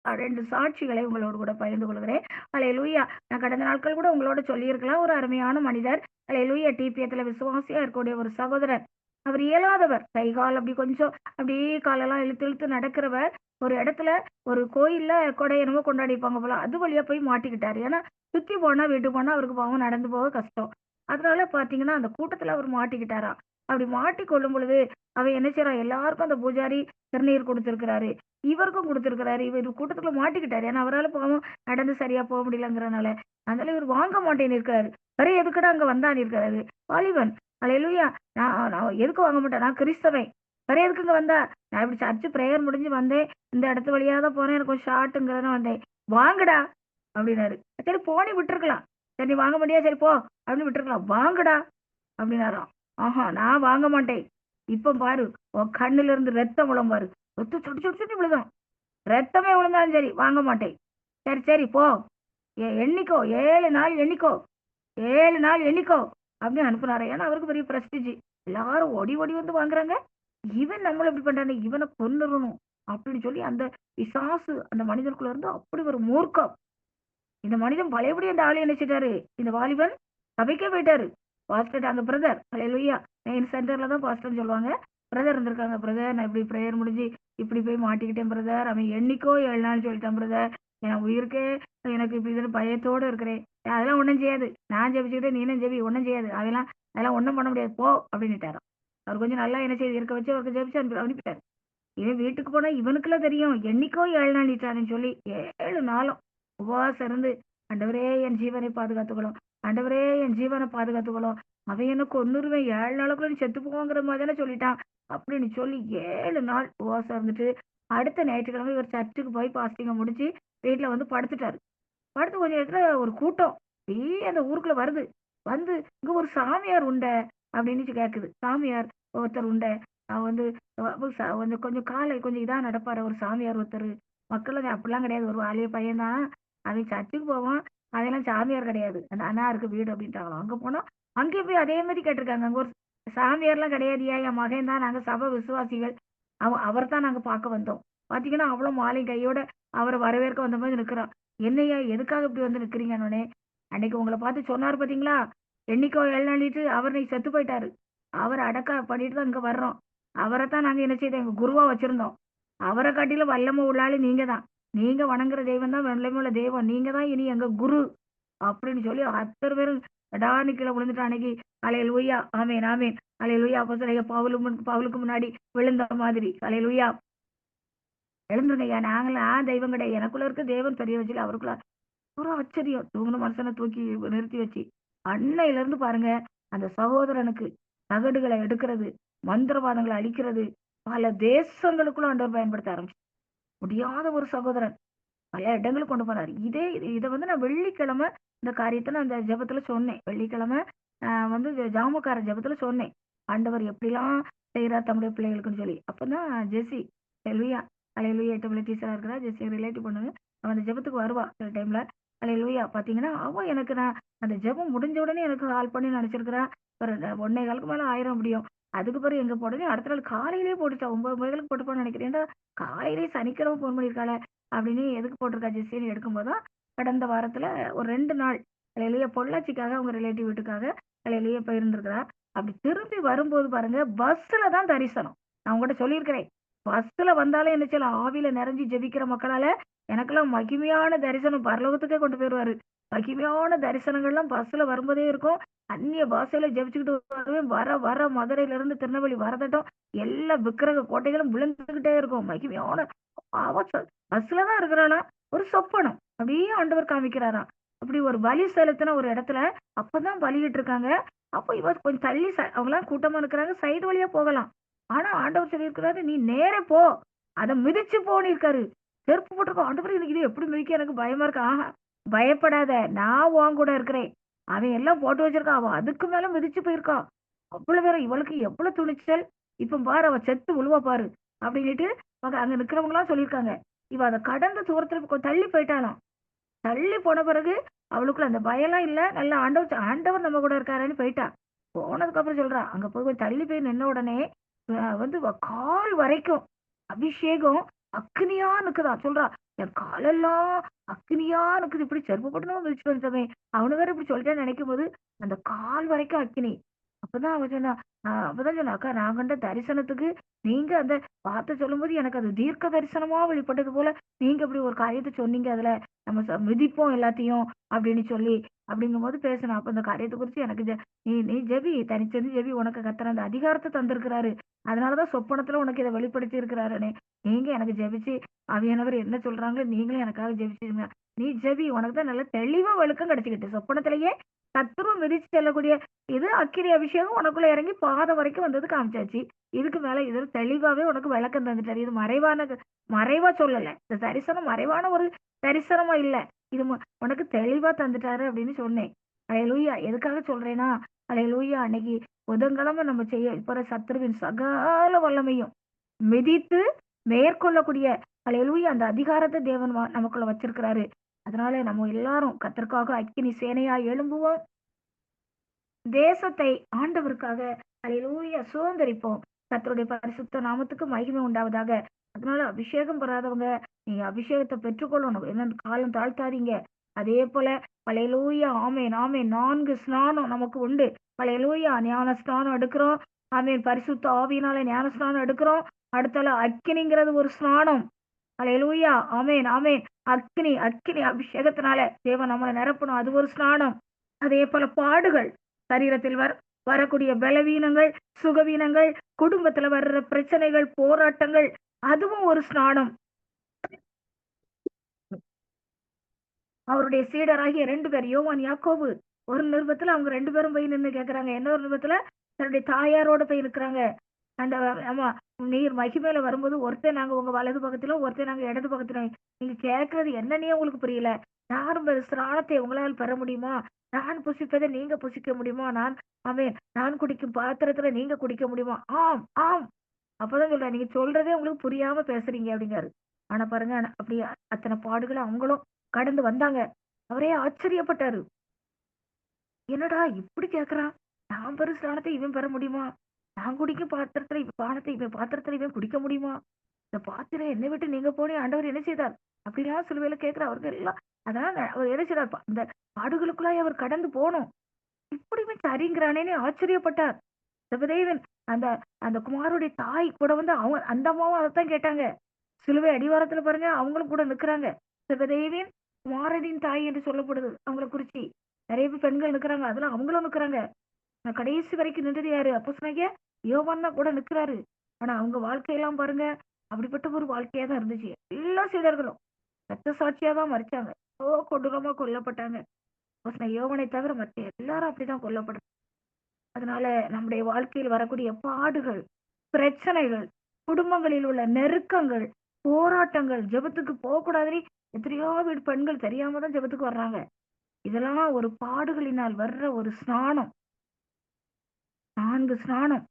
2 சாட்சிகளை உங்களோடு கூட பகிர்ந்து கொள்கிறேன். ஹல்லேலூயா. நான் கடந்த நாட்கள் கூட உங்களோட சொல்லியிருக்கலாம். ஒரு அருமையான மனிதர் ஹல்லேலூயா டிபிஎத்துல விசுவாசியா இருக்கக்கூடிய ஒரு சகோதரர். அவர் இயலாதவர். கை கால் அப்படி கொஞ்சம் அப்படியே காலெல்லாம் இழுத்து இழுத்து நடக்கிறவர். ஒரு இடத்துல ஒரு கோயில்ல கொடை என்னமோ கொண்டாடிப்பாங்க போல. அது வழியா போய் மாட்டிக்கிட்டாரு. ஏன்னா சுத்தி போனா வீட்டுக்கு போனா அவருக்கு பாவம் நடந்து போக கஷ்டம். அதனால பாத்தீங்கன்னா அந்த கூட்டத்துல அவர் மாட்டிக்கிட்டாராம். அப்படி மாட்டிக்கொள்ளும் பொழுது அவன் என்ன செய்யறான்? எல்லாருக்கும் அந்த பூஜாரி திருநீர் கொடுத்திருக்கிறாரு. இவருக்கும் கொடுத்திருக்கிறாரு. இவர் கூட்டத்துக்குள்ள மாட்டிக்கிட்டாரு. ஏன்னா அவரால பாவம் நடந்து சரியா போக முடியலங்கிறனால. அதனால இவர் வாங்க மாட்டேன்னு இருக்காரு. வேற எதுக்குடா அங்க வந்தான்னு இருக்காரு. வாலிபன். ஹல்லேலூயா. நான் எதுக்கு வாங்க மாட்டேன்? நான் கிறிஸ்தவன். வேற எதுக்குங்க வந்தா? நான் இப்படி சர்ச்சு பிரேயர் முடிஞ்சு வந்தேன். இந்த இடத்து வழியா தான் போனேன். எனக்கு கொஞ்சம் ஷார்ட்டுங்கிறத வந்தேன். வாங்கடா அப்படின்னாரு. சரி போனி விட்டுருக்கலாம். சரி நீ வாங்க மாட்டியா? சரி போ அப்படின்னு விட்டுருக்கலாம். வாங்கடா அப்படின்னாராம். ஆஹா நான் வாங்க மாட்டேன். இப்ப பாரு உன் கண்ணுல இருந்து ரத்தம் விழும் பாரு. சொட்டு சொட்டு சொட்டு சொட்டு விழுதும். ரத்தமே விழுந்தாலும் சரி வாங்க மாட்டேன். சரி சரி போ எண்ணிக்கோ 7 நாள் எண்ணிக்கோ 7 நாள் எண்ணிக்கோ அப்படின்னு அனுப்புனாரு. ஏன்னா அவருக்கு பெரிய பிரஸ்டிஜ். எல்லாரும் ஓடி ஓடி வந்து வாங்குறாங்க. இவன் நம்மள எப்படி பண்றானே இவனை கொன்னுறணும் அப்படின்னு சொல்லி அந்த பிசாசு அந்த மனிதனுக்குள்ள இருந்து அப்படி ஒரு மூர்க்கம். இந்த மனிதன் பழையபடி அந்த ஆளு என்ன செய்தாரு? இந்த வாலிபன் சபைக்கே போயிட்டாரு. பாஸ்டர் அங்க பிரதர் ஹல்லேலூயா மெயின் சென்டர்ல தான் பாஸ்டர்னு சொல்லுவாங்க. பிரதர் இருந்திருக்காங்க. பிரதர் நான் இப்படி பிரேயர் முடிஞ்சு இப்படி போய் மாட்டிக்கிட்டேன் பிரதர். அவன் எண்ணிக்கோ 7 நாள் சொல்லிட்டான் பிரதர். என் உயிருக்கே எனக்கு இப்படி இதுன்னு பயத்தோட இருக்கிறேன். அதெல்லாம் ஒண்ணும் செய்யாது. நான் ஜெபிச்சுக்கிட்டே நீனும் ஜெபி ஒண்ணும் செய்யாது. அதெல்லாம் ஒண்ணும் பண்ண முடியாது போ அப்படின்னுட்டாராம். அவர் கொஞ்சம் நல்லா என்ன செய்து இருக்க வச்சு அவருக்கு ஜெபிச்சு அனுப்பிட்டாரு. இவன் வீட்டுக்கு போனா இவனுக்குலாம் தெரியும். என்னைக்கோ 7 நாள் நீட்டாருன்னு சொல்லி 7 நாளும் உபவாசம் இருந்து ஆண்டவரே என் ஜீவனை பாதுகாத்துக்கணும். ஆண்டவரே என் ஜீவனை பாதுகாத்துக்கணும். அவன் எனக்கு கொன்னுருவேன் 7 நாளுக்குள்ள நீ செத்து போங்கிற மாதிரி தானே சொல்லிட்டான் அப்படின்னு சொல்லி 7 நாள் உபவாசம் இருந்துட்டு அடுத்த ஞாயிற்றுக்கிழமை இவர் சர்ச்சுக்கு போய் பாஸ்டிங்க முடிச்சு வீட்டுல வந்து படுத்துட்டாரு. படுத்து கொஞ்ச நேரத்துல ஒரு கூட்டம் அப்படியே அந்த ஊருக்குள்ள வருது. வந்து இங்க ஒரு சாமியார் உண்ட அப்படின்னு கேக்குது. சாமியார் ஒருத்தர் உண்ட அவன் வந்து கொஞ்சம் கொஞ்சம் காலை கொஞ்சம் இதா நடப்பாரு. ஒரு சாமியார் ஒருத்தர். மக்கள் அப்படிலாம் கிடையாது. ஒரு வாலிய பையன்தான். அவன் சர்ச்சுக்கு போவான். அதெல்லாம் சாமியார் கிடையாது. அந்த அண்ணா இருக்கு வீடு அப்படின்ட்டாங்க. அங்க போனா அங்கேயும் போய் அதே மாதிரி கேட்டிருக்காங்க. அங்க ஒரு சாமியார்லாம் கிடையாதுயா என் மகன் தான். நாங்க சபை விசுவாசிகள். அவர் தான் நாங்க பார்க்க வந்தோம். பாத்தீங்கன்னா அவ்வளவு மாலை கையோட அவரை வரவேற்க வந்த மாதிரி நிக்கிறான். என்னையா எதுக்காக இப்படி வந்து நிக்கிறீங்கன்னே அன்னைக்கு உங்களை பார்த்து சொன்னாரு பாத்தீங்களா? என்னைக்கோ 7 நாளிட்டு அவர் நீ செத்து போயிட்டாரு. அவரை அடக்க பண்ணிட்டு தான் இங்க வர்றோம். அவரை தான் நாங்க என்ன செய்தோம் எங்க குருவா வச்சிருந்தோம். அவரை காட்டில வல்லமை உள்ளாளு நீங்க தான். நீங்க வணங்குற தெய்வம் தான் வல்லமை உள்ள தெய்வம். நீங்க தான் இனி எங்க குரு அப்படின்னு சொல்லி அத்தனை பேரும் டானு கீழே விழுந்துட்டு அன்னைக்கு ஹல்லேலூயா ஆமென் ஆமென் ஹல்லேலூயா அப்போஸ்தலர் பவுலுக்கு முன்னாடி விழுந்த மாதிரி ஹல்லேலூயா எழுந்துருங்க ஐயா நாங்களாம் தெய்வம் கிடையாது. எனக்குள்ள இருக்க தேவன் பெரிய வச்சு அவருக்குள்ள ஒரு ஆச்சரியம். தூங்கின மனுஷனை தூக்கி நிறுத்தி வச்சு அன்னையில இருந்து பாருங்க அந்த சகோதரனுக்கு தகடுகளை எடுக்கிறது, மந்திரவாதங்களை அழிக்கிறது, பல தேசங்களுக்குள்ள ஆண்டவர் பயன்படுத்த ஆரம்பிச்சு முடியாத ஒரு சகோதரன் பல இடங்களுக்கு கொண்டு போனாரு. இதை வந்து நான் வெள்ளிக்கிழமை இந்த காரியத்தை நான் அந்த ஜெபத்துல சொன்னேன். வெள்ளிக்கிழமை வந்து ஜாமக்கார ஜெபத்துல சொன்னேன். ஆண்டவர் எப்படிலாம் செய்யறார் தம்முடைய பிள்ளைகளுக்குன்னு சொல்லி. அப்பதான் ஜெசி ஹல்லேலூயா ஹல்லேலூயா 8 பிள்ளை டீச்சரா இருக்கிறா. ஜெசி ரிலேட்டிவ் பண்ணுங்க. அவன் அந்த ஜெபத்துக்கு வருவா சில டைம்ல. ஹல்லேலூயா பாத்தீங்கன்னா அவன் எனக்கு நான் அந்த ஜெபம் முடிஞ்ச உடனே எனக்கு கால் பண்ணி நினைச்சிருக்கிறா. ஒரு 1.25 மேல 1000 முடியும். அதுக்கு பிறகு எங்க போடுறேன் அடுத்த நாள் காலையிலேயே போட்டுட்டா. 9 போட்டுப்பான்னு நினைக்கிறேன். ஏன்டா காலையிலேயே சனிக்கிழமை போன் பண்ணியிருக்காள அப்படின்னு எதுக்கு போட்டிருக்கா ஜெஸ்ஸின்னு எடுக்கும்போதுதான் கடந்த வாரத்துல ஒரு 2 நாள் ஹல்லேலூயா பொள்ளாச்சிக்காக அவங்க ரிலேட்டிவ் வீட்டுக்காக ஹல்லேலூயா போயிருந்திருக்கிறா. அப்படி திரும்பி வரும்போது பாருங்க பஸ்ல தான் தரிசனம். நான் உங்ககிட்ட சொல்லியிருக்கிறேன். பஸ்ல வந்தாலே என்ன செய்யலாம் ஆவியில நிறைஞ்சு ஜெபிக்கிற மக்களால எனக்கெல்லாம் மகிமையான தரிசனம் பரலோகத்துக்கே கொண்டு போயிருவாரு. மகிமையான தரிசனங்கள்லாம் பஸ்ல வரும்போதே இருக்கும். அந்நிய பாஷையில ஜெபிச்சுக்கிட்டு வருவேன். வர வர மதுரையில இருந்து திருநெல்வேலி வரதட்டும் எல்லா விக்கிரக கோட்டைகளும் விழுந்துகிட்டே இருக்கும். மகிமையான பஸ்ல தான் இருக்கிறானா ஒரு சொப்பனம் அப்படியே ஆண்டவர் காமிக்கிறாராம். அப்படி ஒரு பலி செலுத்தின ஒரு இடத்துல அப்பதான் பலியிட்டு இருக்காங்க. அப்போ இவ கொஞ்சம் தள்ளி அவங்க எல்லாம் கூட்டமா இருக்கிறாங்க. சைடு வழியா போகலாம். ஆனா ஆண்டவர் சொல்லியிருக்கிறாரு நீ நேரே போ அதை மிதிச்சு போனிருக்காரு. செருப்பு போட்டிருக்கோம். ஆண்டவரே எனக்கு இது எப்படி மிதிக்க எனக்கு பயமா இருக்கு. ஆஹா, பயப்படாத, நான் உன் கூட இருக்கிறேன். அவன் எல்லாம் போட்டு வச்சிருக்கான். அவன் அதுக்கு மேல மிதிச்சு போயிருக்கான். அவ்வளவு பேரும் இவளுக்கு எவ்வளவு துணிச்சல். இப்ப பாரு அவ செத்து விழுவா பாரு அப்படின்னுட்டு அங்க நிக்கிறவங்க எல்லாம் சொல்லியிருக்காங்க. இவ அதை கடந்த தூரத்துல தள்ளி போயிட்டாலாம். தள்ளி போன பிறகு அவளுக்குள்ள அந்த பயம்லாம் இல்ல. நல்லா ஆண்டவர் நம்ம கூட இருக்காருன்னு போயிட்டா. போனதுக்கு அப்புறம் சொல்றா, அங்க போய் கொஞ்சம் தள்ளி போய் நின்ன உடனே வந்து கால் வரைக்கும் அபிஷேகம் அக்னியா நிக்குதா. சொல்றா, என் காலெல்லாம் அக்னியா நிக்குது. இப்படி செருப்பு போட்டு நம்ம மிதிச்சுட்டு வந்துட்டோமே, அவனு வேற இப்படி சொல்லிட்டேன்னு நினைக்கும் போது அந்த கால் வரைக்கும் அக்னி. அப்பதான் அவ சொன்னா, அப்பதான் சொன்னா, அக்கா நான் கண்ட தரிசனத்துக்கு நீங்க அந்த வார்த்தை சொல்லும்போது எனக்கு அது தீர்க்க தரிசனமா வெளிப்பட்டது போல நீங்க இப்படி ஒரு காரியத்தை சொன்னீங்க. அதுல நம்ம மிதிப்போம் எல்லாத்தையும் அப்படின்னு சொல்லி அப்படிங்கும்போது பேசணும். அப்ப இந்த காரியத்தை குறிச்சு எனக்கு நீ நீ ஜெபி, தனிச்சென்று ஜெபி, உனக்கு கர்த்தர் அந்த அதிகாரத்தை தந்திருக்கிறாரு. அதனாலதான் சொப்பனத்துல உனக்கு இதை வெளிப்படுத்தி இருக்கிறாருன்னு. நீங்க எனக்கு ஜெபிச்சு ஆவியானவர் என்ன சொல்றாங்களோ நீங்களும் எனக்காக ஜெபிச்சிருங்க. நீ ஜெபி, உனக்கு தான் நல்ல தெளிவா வெளுக்கம் கிடைச்சுக்கிட்டு சொப்பனத்திலேயே கர்த்தரும் மிதிச்சு செல்லக்கூடிய இது அக்கினி அபிஷேகம் உனக்குள்ள இறங்கி பாதம் வரைக்கும் வந்தது காமிச்சாச்சு. இதுக்கு மேல இது தெளிவாவே உனக்கு விளக்கம் தந்துட்டாரு. இது மறைவா சொல்லல. இந்த தரிசனம் மறைவான ஒரு தரிசனமா இல்ல. இது உனக்கு தெளிவா தந்துட்டாரு அப்படின்னு சொன்னேன். அல்லேலூயா. எதுக்காக சொல்றேன்னா, அல்லேலூயா, அன்னைக்கு புதன்கிழமை நம்ம செய்ய போற சத்துருவின் சகல வல்லமையும் மிதித்து மேற்கொள்ளக்கூடிய அல்லேலூயா அந்த அதிகாரத்தை தேவன் நமக்குள்ள வச்சிருக்கிறாரு. அதனால நம்ம எல்லாரும் கர்த்தருக்காக அக்கினி சேனையா எழும்புவோம். தேசத்தை ஆண்டவருக்காக அல்லேலூயா சுதந்தரிப்போம். கர்த்தருடைய பரிசுத்த நாமத்துக்கு மகிமை உண்டாவதாக. அதனால அபிஷேகம் பெறாதவங்க நீங்க அபிஷேகத்தை பெற்றுக்கொள்ளணும். என்ன காலம் தாழ்த்தாதீங்க. அதே போல அல்லேலூயா, ஆமென் ஆமென். 4 ஸ்நானம் நமக்கு உண்டு. அல்லேலூயா, ஞான ஸ்நானம் எடுக்கிறோம். ஆமென். பரிசுத்த ஆவியினால ஞான ஸ்நானம் எடுக்கிறோம். அடுத்தால அக்கினிங்கிறது ஒரு ஸ்நானம். அல்லேலூயா, ஆமென் ஆமென். அக்கினி அபிஷேகத்தினால தேவன் நம்மளை நிரப்பணும். அது ஒரு ஸ்நானம். அதே போல பாடுகள், சரீரத்தில் வரக்கூடிய பலவீனங்கள், சுகவீனங்கள், குடும்பத்துல வர்ற பிரச்சனைகள், போராட்டங்கள், அதுவும் ஒரு ஸ்நானம். அவருடைய சீடராகிய 2 பேர் யோவான் யாக்கோபு, ஒரு நிருபத்துல அவங்க 2 பேரும் போய் நின்று கேக்குறாங்க. இன்னொரு நிருபத்துல தன்னுடைய தாயாரோட போய் இருக்கிறாங்க. அந்த ஆமா, நீர் மகிமையில வரும்போது ஒருத்தர் நாங்க உங்க வலது பக்கத்திலும் ஒருத்தர் நாங்க இடது பக்கத்திலும். நீங்க கேட்கறது என்னன்னே உங்களுக்கு புரியல. யாரும் ஸ்நானத்தை உங்களால் பெற முடியுமா? நான் புசிப்பதை நீங்க புசிக்க முடியுமா? நான் குடிக்கும் பாத்திரத்துல நீங்க குடிக்க முடியுமா? ஆம் ஆம். அப்பதான் சொல்றேன், நீங்க சொல்றதே உங்களுக்கு புரியாம பேசுறீங்க அப்படிங்காரு. ஆனா பாருங்க, அப்படி அத்தனை பாடுகளை அவங்களும் கடந்து வந்தாங்க. அவரே ஆச்சரியப்பட்டாரு. என்னடா இப்படி கேக்குறான்? நான் பெரும் ஸ்நானத்தை இவன் பெற முடியுமா? நான் குடிக்கும் பாத்திரத்துல பானத்தை இவன் பாத்திரத்துல இவன் குடிக்க முடியுமா? இந்த பாத்திரம் என்னை விட்டு நீங்க போனே ஆண்டவர் என்ன செய்தார்? அப்படிலாம் சிலுவையில கேட்கிற அவர்கள் எல்லாம். அதனால அவர் என்ன செய்தார்? இந்த பாடுகளுக்குள்ளாய் அவர் கடந்து போனோம். இப்படியுமே சரிங்கிறானேன்னு ஆச்சரியப்பட்டார். சிவதேவன் அந்த அந்த குமாருடைய தாய் கூட வந்து அவங்க அந்த அம்மாவும் அதைத்தான் கேட்டாங்க. சிலுவை அடிவாரத்துல பாருங்க, அவங்களும் கூட நிக்கிறாங்க. சிவதேவின் குமாரனின் தாய் என்று சொல்லப்படுது அவங்கள குறிச்சு. நிறைய பேர் பெண்கள் நிக்கிறாங்க, அதுல அவங்களும் நிக்கிறாங்க. நான் கடைசி வரைக்கும் நின்றது யாரு? அப்போஸ்தலனாகிய யோவான் தான் கூட நிக்கிறாரு. ஆனா அவங்க வாழ்க்கையெல்லாம் பாருங்க, அப்படிப்பட்ட ஒரு வாழ்க்கையா தான் இருந்துச்சு. எல்லா சீடர்களும் ரத்த சாட்சியா தான் மறிச்சாங்க. கொடூரமா கொல்லப்பட்டாங்க. அப்போஸ்தலன் யோவானை தவிர மற்ற எல்லாரும் அப்படிதான் கொல்லப்படுறாங்க. அதனால நம்முடைய வாழ்க்கையில் வரக்கூடிய பாடுகள், பிரச்சனைகள், குடும்பங்களில் உள்ள நெருக்கங்கள், போராட்டங்கள், ஜெபத்துக்கு போகக்கூடாதுன்னு எத்தனையோ வீடு பெண்கள் தெரியாம தான் ஜெபத்துக்கு வர்றாங்க. இதெல்லாம் ஒரு பாடுகளினால் வர்ற ஒரு ஸ்நானம். 4 ஸ்நானம்.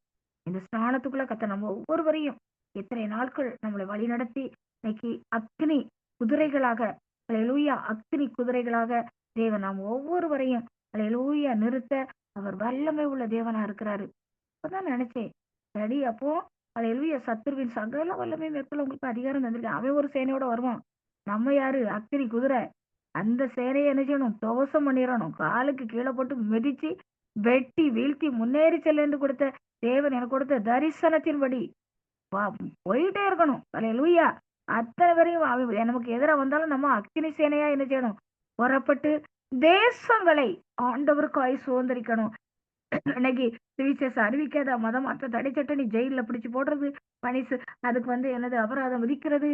இந்த ஸ்நானத்துக்குள்ள கர்த்தர் நம்ம ஒவ்வொருவரையும் எத்தனை நாட்கள் நம்மளை வழி நடத்தி இன்னைக்கு அக்னி குதிரைகளாக, அல்லேலூயா, அக்னி குதிரைகளாக தேவன் நாம் ஒவ்வொருவரையும் அல்லேலூயா நிறுத்த அவர் வல்லமை உள்ள தேவனா இருக்கிறாரு. அப்பதான் நினைச்சேன், சரி அப்போ அல்லேலூயா சத்துருவின் சகல வல்லமை மேற்கொள்ள உங்களுக்கு அதிகாரம் தந்திருக்கேன். அவன் ஒரு சேனையோட வருவான். நம்ம யாரு? அக்னி குதிரை. அந்த சேனையை என்ன செய்யணும்? துவசம் பண்ணிடணும். காலுக்கு கீழே போட்டு மிதிச்சு வெட்டி வீழ்த்தி முன்னேறி செல்ல என்று கொடுத்த தேவன் எனக்கு கொடுத்த தரிசனத்தின்படி போயிட்டே இருக்கணும். அல்லேலூயா. அத்தனை வரையும் நமக்கு எதிராக வந்தாலும் நம்ம அக்கினி சேனையா என்ன செய்யணும்? புறப்பட்டு தேசங்களை ஆண்டவருக்காய் சுதந்திரிக்கணும். இன்னைக்கு சுவிசேஷம் அறிவிக்காத மதமாற்ற தடை சட்டம் நீ ஜெயில பிடிச்சு போடுறது, பனிசு அதுக்கு வந்து என்னது அபராதம் விதிக்கிறது,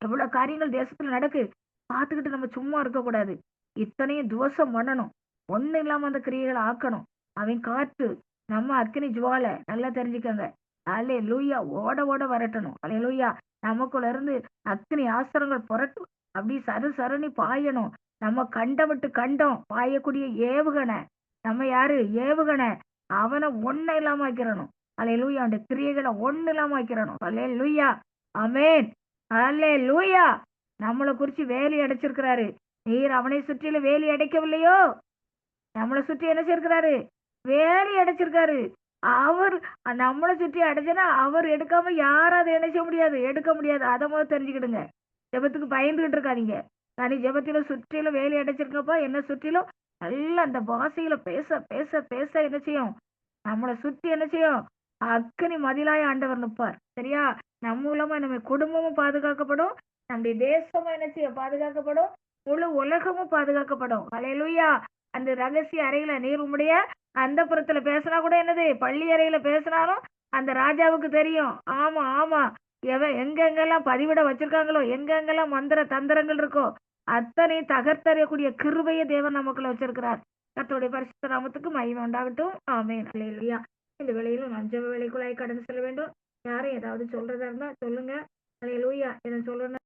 எவ்வளவு காரியங்கள் தேசத்துல நடக்கு. பார்த்துக்கிட்டு நம்ம சும்மா இருக்க கூடாது. இத்தனையும் துவசம் பண்ணணும். ஒண்ணு இல்லாம அந்த கிரியைகளை ஆக்கணும். அவன் காற்று, நம்ம அக்கினி ஜுவாலை. நல்லா தெரிஞ்சுக்கங்க. அல்லேலூயா. ஓட ஓட வரட்டணும். அல்லேலூயா. நமக்குள்ள இருந்து அக்கினி ஆஸ்திரங்கள் புரட்டும். அப்படி சரு சருன்னு பாயணும். நம்ம கண்டம் விட்டு கண்டம் பாயக்கூடிய ஏவுகணை. நம்ம யாரு? ஏவுகணை. அவன ஒண்ணு இல்லாம ஆக்கிறணும். அல்லேலூயா. அவனுடைய கிரியைகளை ஒண்ணு இல்லாம ஆக்கிறணும். அல்லேலூயா. ஆமென். அல்லேலூயா. நம்மளை குறிச்சு வேலி அடைச்சிருக்கிறாரு. நீர் அவனை சுற்றிலும் வேலி அடைக்கவில்லையோ? நம்மளை சுற்றி என்ன செய்யிருக்கிறாரு? வேலி அடைச்சிருக்காரு. அவர் நம்மளை சுற்றி அடைச்சனா அவர் எடுக்காம யாரும் அதை என்ன செய்ய முடியாது? எடுக்க முடியாது. அதை முதல்ல தெரிஞ்சுக்கிடுங்க. ஜெபத்துக்கு பயந்துகிட்டு இருக்காதீங்க. தனி ஜெபத்தில சுற்றிலும் வேலி அடைச்சிருக்கப்பா, என்ன சுற்றிலும் நல்ல அந்த பாஷையில பேச பேச பேச என்ன செய்யும்? நம்மளை சுற்றி என்ன செய்யும்? அக்கினி மதிலாய ஆண்டவர் நிற்பார். சரியா? நம்ம மூலமா நம்ம குடும்பமும் பாதுகாக்கப்படும். நம்முடைய தேசமும் என்ன செய்யும்? பாதுகாக்கப்படும். முழு உலகமும் பாதுகாக்கப்படும். அல்லேலூயா. அந்த ரகசிய அறையில நீர் உம்முடைய அந்த புறத்துல பேசினா கூட என்னது? பள்ளி அறையில பேசினாலும் அந்த ராஜாவுக்கு தெரியும். ஆமா ஆமா, எங்கெங்கெல்லாம் பதிவிட வச்சிருக்காங்களோ, எங்கெங்கெல்லாம் மந்திர தந்திரங்கள் இருக்கோ, அத்தனை தகர்த்தறியக்கூடிய கிருபையை தேவன் நமக்குள்ள வச்சிருக்கிறார். கர்த்தருடைய பரிசுத்த நாமத்துக்கு மகிமை உண்டாகட்டும். ஆமென். அல்லேலூயா. இந்த வேளையில நான் ஜெப வேளைக்குள்ளாய் கடந்து செல்ல வேண்டும். யாரும் ஏதாவது சொல்றதா இருந்தா சொல்லுங்க. அல்லேலூயா. என்ன சொல்லணும்?